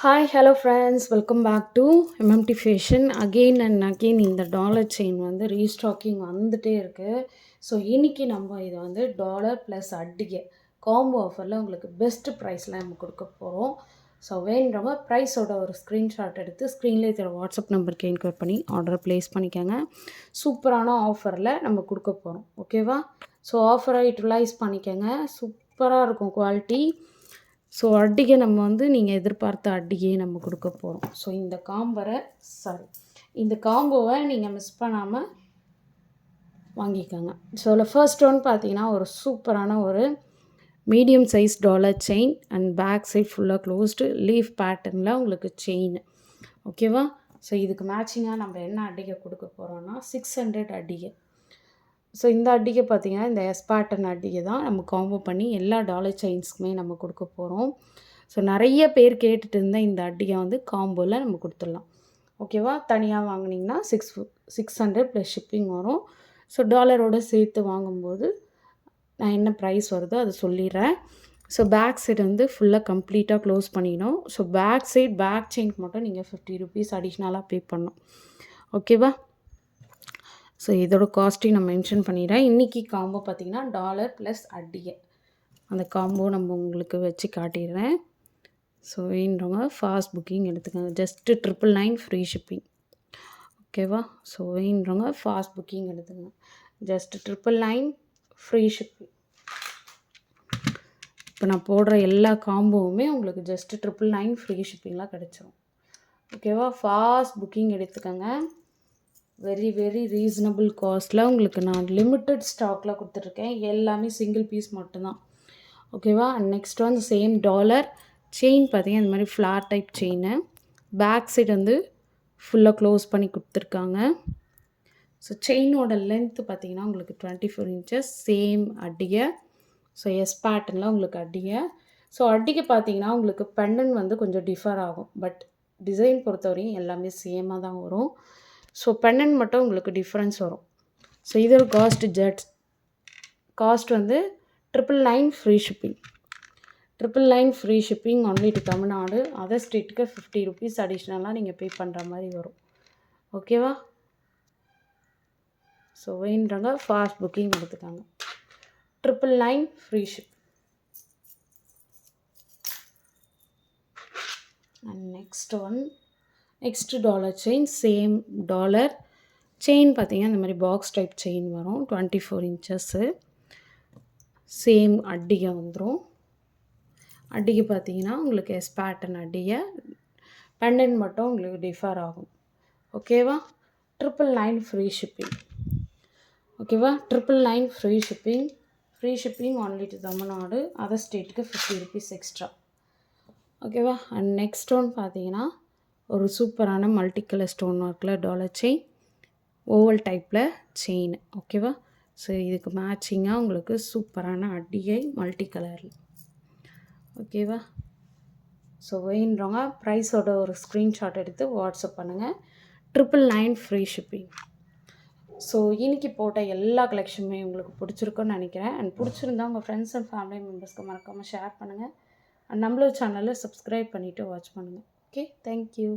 Hi hello friends, welcome back to MMT fashion. Again and again இந்த dollar chain வந்து restocking வந்துகிட்டே இருக்குது. So இன்றைக்கி நம்ம இதை வந்து டாலர் ப்ளஸ் அட்டிகை காம்போ ஆஃபரில் உங்களுக்கு பெஸ்ட்டு ப்ரைஸில் நம்ம கொடுக்க போகிறோம். ஸோ வேணுறவங்க ப்ரைஸோட ஒரு ஸ்க்ரீன்ஷாட் எடுத்து ஸ்க்ரீன்லேயே இருக்கிற வாட்ஸ்அப் நம்பருக்கு என்கொயர் பண்ணி ஆர்டர் ப்ளேஸ் பண்ணிக்கோங்க. சூப்பரான ஆஃபரில் நம்ம கொடுக்க போகிறோம். ஓகேவா? ஸோ ஆஃபரை யூட்டிலைஸ் பண்ணிக்கோங்க. சூப்பராக இருக்கும் குவாலிட்டி. ஸோ அட்டிகை நம்ம வந்து நீங்கள் எதிர்பார்த்த அட்டிகையை நம்ம கொடுக்க போகிறோம். ஸோ இந்த காம்போவை நீங்கள் மிஸ் பண்ணாமல் வாங்கிக்கோங்க. ஸோ அதில் ஃபர்ஸ்ட் ஒன் பார்த்தீங்கன்னா ஒரு சூப்பரான ஒரு medium size dollar chain and back side ஃபுல்லாக க்ளோஸ்டு லீஃப் பேட்டர்னில் உங்களுக்கு செயின். ஓகேவா? ஸோ இதுக்கு மேட்சிங்காக நம்ம என்ன அட்டிகை கொடுக்க போகிறோன்னா 600 அட்டிகை. ஸோ இந்த அட்டிகை பார்த்திங்கன்னா இந்த எஸ் பேட்டர்ன் அட்டிகை தான் நம்ம காம்போ பண்ணி எல்லா டாலர் செயின்ஸ்க்குமே நம்ம கொடுக்க போகிறோம். ஸோ நிறைய பேர் கேட்டுட்டு இருந்தால் இந்த அட்டிகை வந்து காம்போவில் நம்ம கொடுத்துடலாம். ஓகேவா? தனியாக வாங்கினீங்கன்னா 600 ப்ளஸ் ஷிப்பிங் வரும். ஸோ டாலரோடு சேர்த்து வாங்கும்போது நான் என்ன ப்ரைஸ் வருதோ அதை சொல்லிடுறேன். ஸோ பேக் சைடு வந்து ஃபுல்லாக கம்ப்ளீட்டாக க்ளோஸ் பண்ணிடணும். ஸோ பேக் செயின்க்கு மட்டும் நீங்கள் 50 ருபீஸ் அடிஷ்னலாக பே பண்ணணும். ஓகேவா? ஸோ இதோட காஸ்ட்டையும் நான் மென்ஷன் பண்ணிடுறேன். இன்றைக்கி காம்போ பார்த்திங்கன்னா டாலர் ப்ளஸ் அட்டிகை அந்த காம்போ நம்ம உங்களுக்கு வச்சு காட்டிடுறேன். ஸோ வேணுறவங்க ஃபாஸ்ட் புக்கிங் எடுத்துக்கோங்க. Just 999 free shipping. ஓகேவா? ஸோ வேணுறவங்க ஃபாஸ்ட் புக்கிங் எடுத்துக்கோங்க. Just 999 free shipping. இப்போ நான் போடுற எல்லா காம்போவுமே உங்களுக்கு ஜஸ்ட்டு 999 ஃப்ரீ ஷிப்பிங்லாம் கிடச்சிரும். ஓகேவா? ஃபாஸ்ட் புக்கிங் எடுத்துக்கோங்க. வெரி வெரி ரீசனபிள் காஸ்ட்டில் உங்களுக்கு நான் லிமிட்டட் ஸ்டாக்கில் கொடுத்துட்ருக்கேன். எல்லாமே சிங்கிள் பீஸ் மட்டும்தான். ஓகேவா? அண்ட் நெக்ஸ்ட் வந்து சேம் டாலர் செயின் பார்த்தீங்கன்னா இந்த மாதிரி flower type chain. Back side வந்து ஃபுல்லாக க்ளோஸ் பண்ணி கொடுத்துருக்காங்க. ஸோ செயினோட லென்த்து பார்த்தீங்கன்னா உங்களுக்கு 24 இன்ச்சஸ். சேம் அட்டிகை. ஸோ எஸ் பேட்டர்னில் உங்களுக்கு அட்டிகை. ஸோ அட்டிகை பார்த்தீங்கன்னா உங்களுக்கு பெண்டன் வந்து கொஞ்சம் டிஃபர் ஆகும். பட் டிசைன் பொறுத்தவரையும் எல்லாமே சேமாக தான் வரும். ஸோ பெண்டன் மட்டும் உங்களுக்கு டிஃப்ரென்ஸ் வரும். ஸோ இதோட காஸ்ட் வந்து 999 free shipping. 999 free shipping only to Tamil Nadu. Other ஸ்டேட்டுக்கு 50 ருபீஸ் அடிஷ்னலாக நீங்கள் பே பண்ணுற மாதிரி வரும். ஓகேவா? ஸோ வேணுறவங்க ஃபாஸ்ட் புக்கிங் எடுத்துக்காங்க. 999 free ship. And next dollar chain. Same dollar chain பார்த்தீங்கன்னா இந்த மாதிரி பாக்ஸ் டைப் செயின் வரும். 24 இன்ச்சஸ்ஸு. சேம் அட்டிகை வந்துடும். அட்டிகை பார்த்தீங்கன்னா உங்களுக்கு எஸ் பேட்டர்ன் அட்டிகை. பெண்டன் மட்டும் உங்களுக்கு டிஃபர் ஆகும். ஓகேவா? 999 ஃப்ரீ ஷிப்பிங். ஓகேவா? 999 free shipping only to Tamil Nadu. Other ஸ்டேட்டுக்கு 50 ருபீஸ் எக்ஸ்ட்ரா. ஓகேவா? அண்ட் நெக்ஸ்ட் ஒன் பார்த்தீங்கன்னா ஒரு சூப்பரான மல்டி கலர் ஸ்டோன் ஒர்க்கில் டாலர் செயின், ஓவல் டைப்பில் செயின். ஓகேவா? ஸோ இதுக்கு மேட்சிங்காக உங்களுக்கு சூப்பரான அட்டிகை மல்டி கலரில். ஓகேவா? ஸோ வேணுறவங்க ப்ரைஸோட ஒரு ஸ்க்ரீன்ஷாட் எடுத்து வாட்ஸ்அப் பண்ணுங்கள். 999 ஃப்ரீ ஷிப்பிங். ஸோ இன்றைக்கி போட்ட எல்லா கலெக்ஷனுமே உங்களுக்கு பிடிச்சிருக்குன்னு நினைக்கிறேன். அண்ட் பிடிச்சிருந்தா உங்கள் ஃப்ரெண்ட்ஸ் அண்ட் ஃபேமிலி மெம்பர்ஸ்க்கு மறக்காமல் ஷேர் பண்ணுங்கள். அண்ட் நம்மளோட சேனலை சப்ஸ்கிரைப் பண்ணிவிட்டு வாட்ச் பண்ணுங்கள். Okay, thank you.